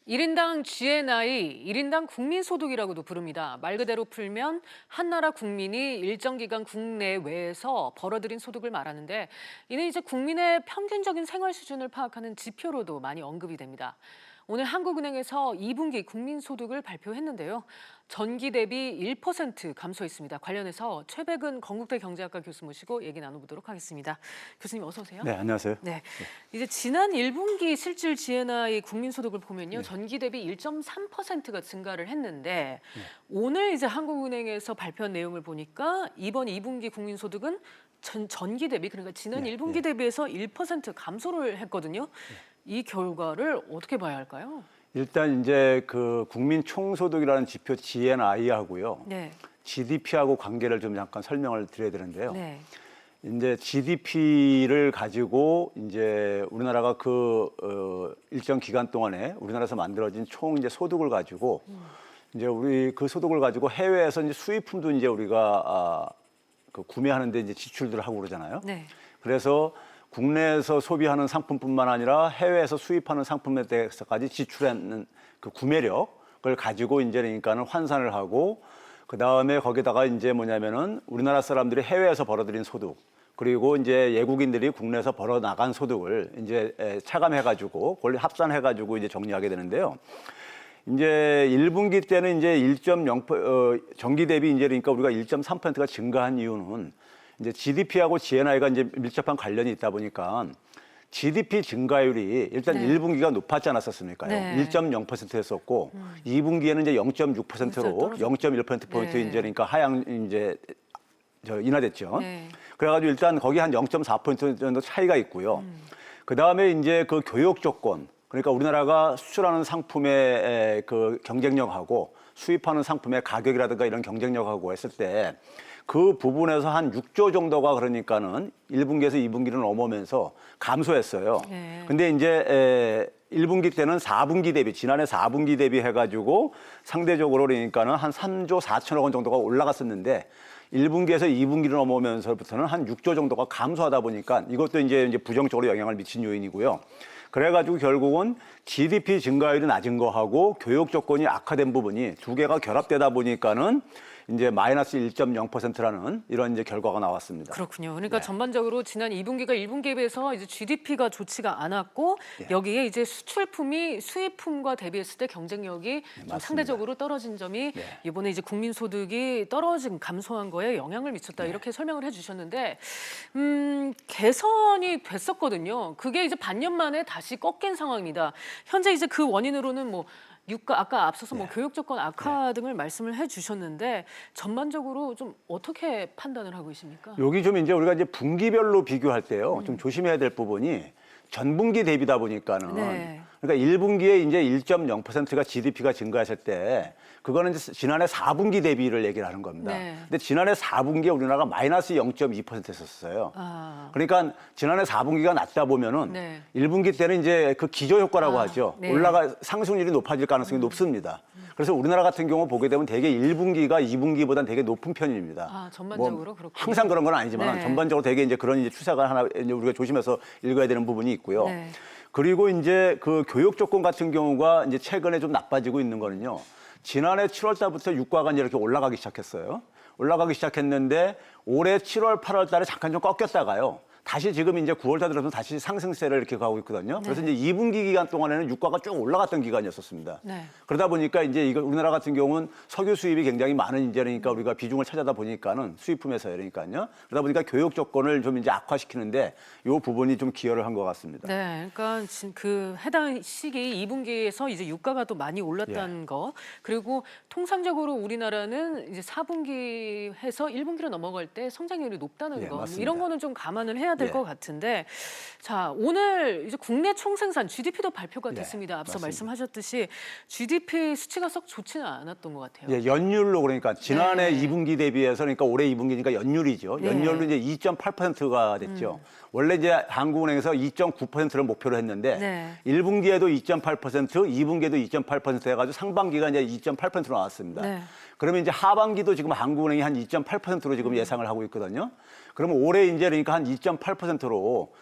1인당 GNI, 1인당 국민소득이라고도 부릅니다. 말 그대로 풀면 한 나라 국민이 일정 기간 국내외에서 벌어들인 소득을 말하는데 이는 이제 국민의 평균적인 생활 수준을 파악하는 지표로도 많이 언급이 됩니다. 오늘 한국은행에서 2분기 국민소득을 발표했는데요. 전기 대비 1% 감소했습니다. 관련해서 최백은 건국대 경제학과 교수 모시고 얘기 나눠보도록 하겠습니다. 교수님 어서 오세요. 네, 안녕하세요. 네, 이제 지난 1분기 실질 GNI 국민소득을 보면요, 전기 대비 1.3%가 증가를 했는데 오늘 이제 한국은행에서 발표한 내용을 보니까 이번 2분기 국민소득은 전기 대비 그러니까 지난 1분기 대비해서 1% 감소를 했거든요. 이 결과를 어떻게 봐야 할까요? 일단 이제 그 국민 총소득이라는 지표 GNI하고요. 네. GDP하고 관계를 좀 잠깐 설명을 드려야 되는데요. 네. 이제 GDP를 가지고 이제 우리나라가 일정 기간 동안에 우리나라에서 만들어진 총 이제 소득을 가지고 이제 우리 그 소득을 가지고 해외에서 이제 수입품도 이제 우리가 구매하는데 이제 지출들을 하고 그러잖아요. 네. 그래서 국내에서 소비하는 상품뿐만 아니라 해외에서 수입하는 상품에 대해서까지 지출하는 그 구매력을 가지고 이제 그러니까는 환산을 하고 그 다음에 거기다가 이제 뭐냐면은 우리나라 사람들이 해외에서 벌어들인 소득 그리고 이제 외국인들이 국내에서 벌어 나간 소득을 이제 차감해가지고 그걸 합산해가지고 이제 정리하게 되는데요. 이제 1분기 때는 이제 1.0 전기 대비 이제 그러니까 우리가 1.3%가 증가한 이유는 이제 GDP하고 GNI가 이제 밀접한 관련이 있다 보니까 GDP 증가율이 일단 1분기가 높았지 않았었습니까요? 네. 1.0%였었고 2분기에는 이제 0.6%로 0.1%포인트 이제 그러니까 하향 이제 인하됐죠. 네. 그래가지고 일단 거기 한 0.4% 정도 차이가 있고요. 그 다음에 이제 그 교육 조건 그러니까 우리나라가 수출하는 상품의 그 경쟁력하고 수입하는 상품의 가격이라든가 이런 경쟁력하고 했을 때 그 부분에서 한 6조 정도가 그러니까는 1분기에서 2분기를 넘으면서 감소했어요. 네. 근데 이제 1분기 때는 4분기 대비, 지난해 4분기 대비 해가지고 상대적으로 그러니까는 한 3조 4천억 원 정도가 올라갔었는데 1분기에서 2분기를 넘어오면서부터는 한 6조 정도가 감소하다 보니까 이것도 이제 부정적으로 영향을 미친 요인이고요. 그래가지고 결국은 GDP 증가율이 낮은 거하고 교육 조건이 악화된 부분이 두 개가 결합되다 보니까는 이제 마이너스 1.0%라는 이런 이제 결과가 나왔습니다. 그렇군요. 그러니까 네. 전반적으로 지난 2분기가 1분기에 비해서 이제 GDP가 좋지가 않았고 여기에 이제 수출품이 수입품과 대비했을 때 경쟁력이 좀 상대적으로 떨어진 점이 이번에 이제 국민소득이 떨어진 감소한 거에 영향을 미쳤다 이렇게 설명을 해주셨는데 개선이 됐었거든요. 그게 이제 반년 만에 다시 꺾인 상황입니다. 현재 이제 그 원인으로는 뭐 유가 아까 앞서서 뭐 교육 조건 악화 등을 말씀을 해주셨는데 전반적으로 좀 어떻게 판단을 하고 계십니까? 여기 좀 이제 우리가 이제 분기별로 비교할 때요. 좀 조심해야 될 부분이 전분기 대비다 보니까는 네. 그러니까 1분기에 이제 1.0%가 GDP가 증가했을 때 그거는 이제 지난해 4분기 대비를 얘기를 하는 겁니다. 네. 근데 지난해 4분기에 우리나라가 마이너스 0.2%였었어요. 아. 그러니까 지난해 4분기가 낮다 보면은 네. 1분기 때는 이제 그 기저 효과라고 하죠. 네. 상승률이 높아질 가능성이 높습니다. 그래서 우리나라 같은 경우 보게 되면 되게 1분기가 2분기보다는 되게 높은 편입니다. 아, 전반적으로 그렇군요. 항상 그런 건 아니지만 네. 전반적으로 되게 이제 그런 이제 추세가 하나 이제 우리가 조심해서 읽어야 되는 부분이 있고요. 네. 그리고 이제 그 교육 조건 같은 경우가 이제 최근에 좀 나빠지고 있는 거는요. 지난해 7월 달부터 유가가 이제 이렇게 올라가기 시작했어요. 올라가기 시작했는데 올해 7월, 8월 달에 잠깐 좀 꺾였다가요. 다시 지금 이제 9월 달 들어서 다시 상승세를 이렇게 가고 있거든요. 그래서 이제 2분기 기간 동안에는 유가가 쭉 올라갔던 기간이었었습니다. 네. 그러다 보니까 이제 이거 우리나라 같은 경우는 석유 수입이 굉장히 많은 이제 그러니까 우리가 비중을 차지하다 보니까는 수입품에서 그러니까요. 그러다 보니까 교육 조건을 좀 이제 악화시키는데 이 부분이 좀 기여를 한 것 같습니다. 네, 그러니까 그 해당 시기 2분기에서 이제 유가가 또 많이 올랐다는 거, 그리고 통상적으로 우리나라는 이제 4분기 해서 1분기로 넘어갈 때 성장률이 높다는 거, 뭐 맞습니다. 이런 거는 좀 감안을 해야 될 것 같은데, 자 오늘 이제 국내 총생산 GDP도 발표가 됐습니다. 앞서 맞습니다. 말씀하셨듯이 GDP 수치가 썩 좋지는 않았던 것 같아요. 예, 연율로 그러니까 지난해 네. 2분기 대비해서 그러니까 올해 2분기니까 연율이죠. 네. 연율로 이제 2.8%가 됐죠. 원래 이제 한국은행에서 2.9%를 목표로 했는데 네. 1분기에도 2.8%, 2분기에도 2.8% 해가지고 상반기가 이제 2.8%로 나왔습니다. 네. 그러면 이제 하반기도 지금 한국은행이 한 2.8%로 지금 예상을 하고 있거든요. 그러면 올해 이제 그러니까 한 2.8%로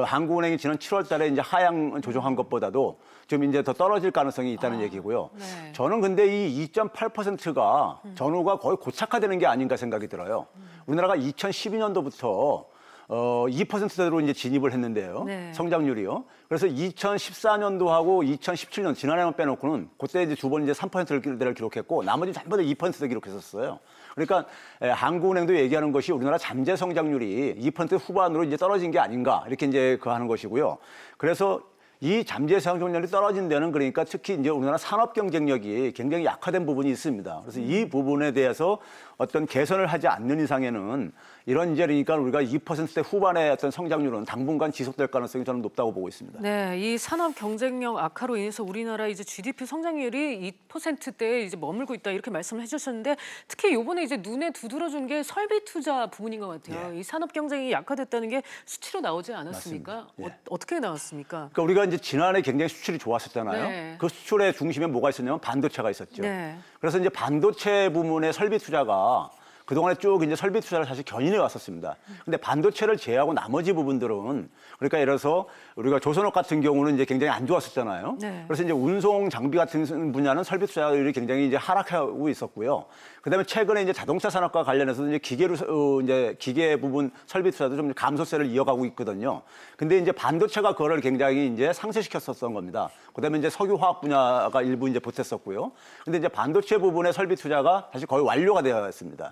한국은행이 지난 7월달에 이제 하향 조정한 것보다도 좀 이제 더 떨어질 가능성이 있다는 얘기고요. 네. 저는 근데 이 2.8%가 전후가 거의 고착화되는 게 아닌가 생각이 들어요. 우리나라가 2012년도부터 2%대로 이제 진입을 했는데요. 네. 성장률이요. 그래서 2014년도하고 2017년 지난해만 빼놓고는 그때 이제 두 번 이제 3%대를 기록했고 나머지 전부 다 2%대 기록했었어요. 그러니까 한국은행도 얘기하는 것이 우리나라 잠재 성장률이 2% 후반으로 이제 떨어진 게 아닌가 이렇게 이제 그 하는 것이고요. 그래서 이 잠재 성장률이 떨어진 데는 그러니까 특히 이제 우리나라 산업 경쟁력이 굉장히 약화된 부분이 있습니다. 그래서 이 부분에 대해서 어떤 개선을 하지 않는 이상에는 이런 이제 그러니까 우리가 2%대 후반의 어떤 성장률은 당분간 지속될 가능성이 저는 높다고 보고 있습니다. 네, 이 산업 경쟁력 악화로 인해서 우리나라 이제 GDP 성장률이 2%대에 이제 머물고 있다 이렇게 말씀을 해주셨는데 특히 이번에 이제 눈에 두드러준 게 설비 투자 부분인 것 같아요. 이 산업 경쟁이 약화됐다는 게 수치로 나오지 않았습니까? 맞습니다. 예. 어떻게 나왔습니까? 그러니까 우리가 이제 지난해 굉장히 수출이 좋았었잖아요. 네. 그 수출의 중심에 뭐가 있었냐면 반도체가 있었죠. 네. 그래서 이제 반도체 부문의 설비 투자가 그동안에 쭉 이제 설비 투자를 사실 견인해 왔었습니다. 근데 반도체를 제외하고 나머지 부분들은 그러니까 예를 들어서 우리가 조선업 같은 경우는 이제 굉장히 안 좋았었잖아요. 네. 그래서 이제 운송 장비 같은 분야는 설비 투자율이 굉장히 이제 하락하고 있었고요. 그다음에 최근에 이제 자동차 산업과 관련해서 이제 이제 기계 부분 설비 투자도 좀 감소세를 이어가고 있거든요. 근데 이제 반도체가 그거를 굉장히 이제 상쇄시켰었던 겁니다. 그다음에 이제 석유화학 분야가 일부 이제 보탰었고요. 근데 이제 반도체 부분의 설비 투자가 사실 거의 완료가 되어 있습니다.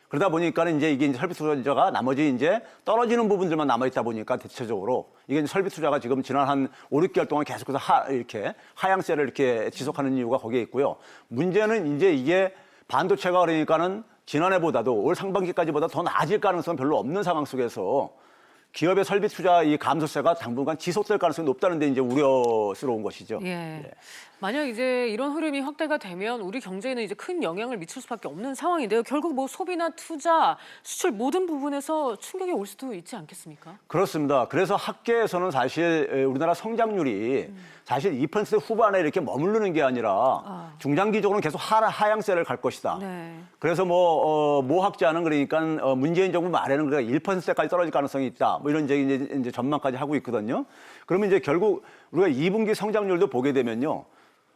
그러다 보니까는 이제 이게 설비 투자가 나머지 이제 떨어지는 부분들만 남아 있다 보니까 대체적으로 이게 이제 설비 투자가 지금 지난 한 5, 6개월 동안 계속해서 이렇게 하향세를 이렇게 지속하는 이유가 거기에 있고요. 문제는 이제 이게 반도체가 그러니까는 지난해보다도 올 상반기까지보다 더 나아질 가능성은 별로 없는 상황 속에서 기업의 설비 투자 이 감소세가 당분간 지속될 가능성이 높다는 데 이제 우려스러운 것이죠. 예. 만약 이제 이런 흐름이 확대가 되면 우리 경제에는 이제 큰 영향을 미칠 수밖에 없는 상황인데요. 결국 뭐 소비나 투자, 수출 모든 부분에서 충격이 올 수도 있지 않겠습니까? 그렇습니다. 그래서 학계에서는 사실 우리나라 성장률이 사실 2% 후반에 이렇게 머무르는 게 아니라 중장기적으로는 계속 하향세를 갈 것이다. 네. 그래서 모 학자는 그러니까 문재인 정부 말에는 그러니까 1%까지 떨어질 가능성이 있다. 뭐 이런 이제 전망까지 하고 있거든요. 그러면 이제 결국 우리가 2분기 성장률도 보게 되면요.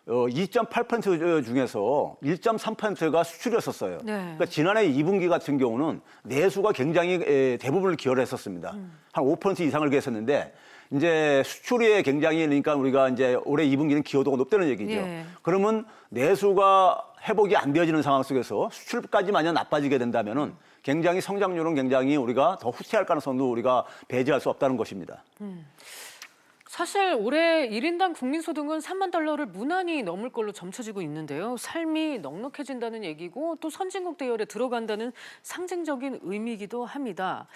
2.8% 중에서 1.3%가 수출이었었어요. 네. 그러니까 지난해 2분기 같은 경우는 내수가 굉장히 대부분을 기여를 했었습니다. 한 5% 이상을 기했었는데 이제 수출에 굉장히 그러니까 우리가 이제 올해 2분기는 기여도가 높다는 얘기죠. 예. 그러면 내수가 회복이 안 되어지는 상황 속에서 수출까지 만약 나빠지게 된다면은 굉장히 성장률은 굉장히 우리가 더 후퇴할 가능성도 우리가 배제할 수 없다는 것입니다. 사실 올해 1인당 국민소득은 3만 달러를 무난히 넘을 걸로 점쳐지고 있는데요. 삶이 넉넉해진다는 얘기고 또 선진국 대열에 들어간다는 상징적인 의미이기도 합니다.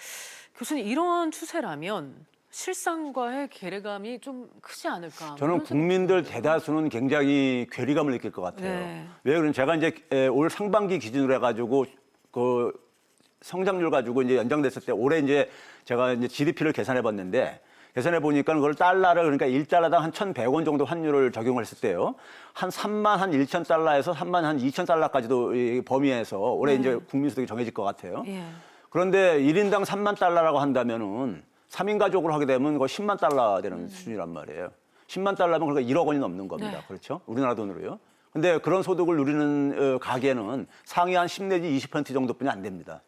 교수님, 이런 추세라면 실상과의 괴리감이 좀 크지 않을까? 저는 그런 국민들 대다수는 굉장히 괴리감을 느낄 것 같아요. 네. 왜 그러면 제가 이제 올 상반기 기준으로 해가지고 그 성장률 가지고 이제 연장됐을 때 올해 이제 제가 이제 GDP를 계산해 봤는데 계산해 보니까 그걸 달러를 그러니까 1달러당 한 1,100원 정도 환율을 적용을 했을 때요. 한 3만 한 1천 달러에서 3만 한 2천 달러까지도 이 범위에서 올해 이제 국민소득이 정해질 것 같아요. 예. 그런데 1인당 3만 달러라고 한다면은 3인 가족으로 하게 되면 거의 10만 달러 되는 수준이란 말이에요. 10만 달러면 그러니까 1억 원이 넘는 겁니다. 네. 그렇죠? 우리나라 돈으로요. 근데 그런 소득을 누리는 가게는 상위 한 10 내지 20% 정도뿐이 안 됩니다.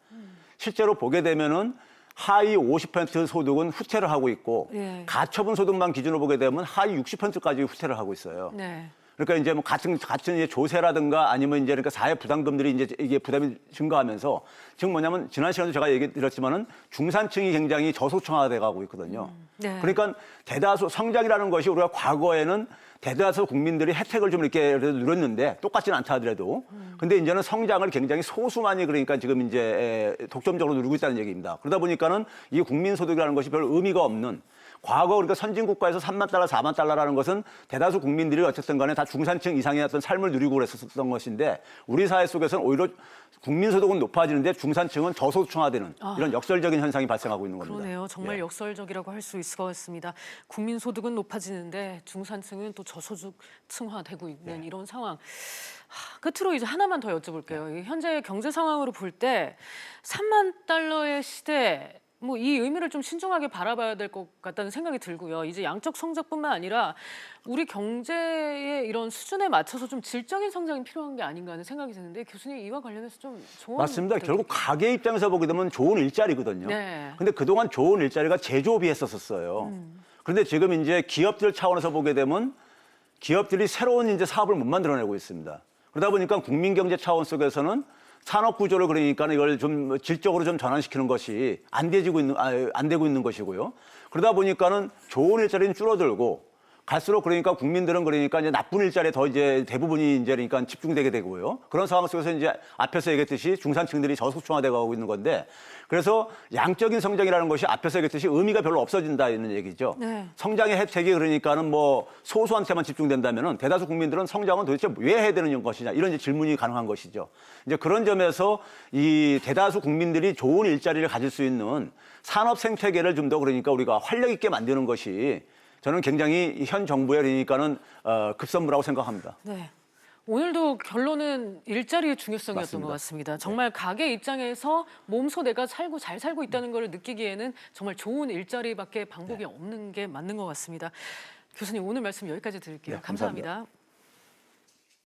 실제로 보게 되면은 하위 50% 소득은 후퇴를 하고 있고 예. 가처분 소득만 기준으로 보게 되면 하위 60%까지 후퇴를 하고 있어요. 네. 그러니까 이제 뭐 같은 이제 조세라든가 아니면 이제 그러니까 사회 부담금들이 이제 이게 부담이 증가하면서 지금 뭐냐면 지난 시간에도 제가 얘기 드렸지만은 중산층이 굉장히 저소득층화돼 가고 있거든요. 네. 그러니까 대다수 성장이라는 것이 우리가 과거에는 대다수 국민들이 혜택을 좀 이렇게 누렸는데 똑같지는 않다 하더라도 근데 이제는 성장을 굉장히 소수만이 그러니까 지금 이제 독점적으로 누리고 있다는 얘기입니다. 그러다 보니까는 이 국민소득이라는 것이 별 의미가 없는 과거 그러니까 선진국가에서 3만 달러, 4만 달러라는 것은 대다수 국민들이 어쨌든 간에 다 중산층 이상의 어떤 삶을 누리고 그랬었던 것인데 우리 사회 속에서는 오히려 국민소득은 높아지는데 중산층은 저소득층화되는 이런 역설적인 현상이 발생하고 있는 겁니다. 그러네요. 정말 예. 역설적이라고 할 수 있을 것 같습니다. 국민소득은 높아지는데 중산층은 또 저소득층화되고 있는 이런 상황. 끝으로 이제 하나만 더 여쭤볼게요. 이 현재 경제 상황으로 볼 때 3만 달러의 시대 뭐 이 의미를 좀 신중하게 바라봐야 될 것 같다는 생각이 들고요. 이제 양적 성장뿐만 아니라 우리 경제의 이런 수준에 맞춰서 좀 질적인 성장이 필요한 게 아닌가 하는 생각이 드는데 교수님 이와 관련해서 좀 조언 맞습니다. 결국 부탁드릴게요. 가게 입장에서 보게 되면 좋은 일자리거든요. 네. 근데 그동안 좋은 일자리가 제조업이 했었어요. 그런데 지금 이제 기업들 차원에서 보게 되면 기업들이 새로운 이제 사업을 못 만들어내고 있습니다. 그러다 보니까 국민 경제 차원 속에서는 산업 구조를 그러니까 이걸 좀 질적으로 좀 전환시키는 것이 안 되고 있는 것이고요. 그러다 보니까는 좋은 일자리는 줄어들고 갈수록 그러니까 국민들은 그러니까 이제 나쁜 일자리에 더 이제 대부분이 이제 그러니까 집중되게 되고요. 그런 상황 속에서 이제 앞에서 얘기했듯이 중산층들이 저소득층화돼 가고 있는 건데 그래서 양적인 성장이라는 것이 앞에서 얘기했듯이 의미가 별로 없어진다는 얘기죠. 네. 성장의 혜택이 그러니까는 뭐 소수한테만 집중된다면은 대다수 국민들은 성장은 도대체 왜 해야 되는 것이냐 이런 이제 질문이 가능한 것이죠. 이제 그런 점에서 이 대다수 국민들이 좋은 일자리를 가질 수 있는 산업 생태계를 좀 더 그러니까 우리가 활력 있게 만드는 것이 저는 굉장히 현 정부의 그러니까는 급선무라고 생각합니다. 네. 오늘도 결론은 일자리의 중요성이었던 맞습니다. 것 같습니다. 정말 가게 입장에서 몸소 내가 잘 살고 있다는 걸 느끼기에는 정말 좋은 일자리밖에 방법이 없는 게 맞는 것 같습니다. 교수님 오늘 말씀 여기까지 드릴게요. 네, 감사합니다. 감사합니다.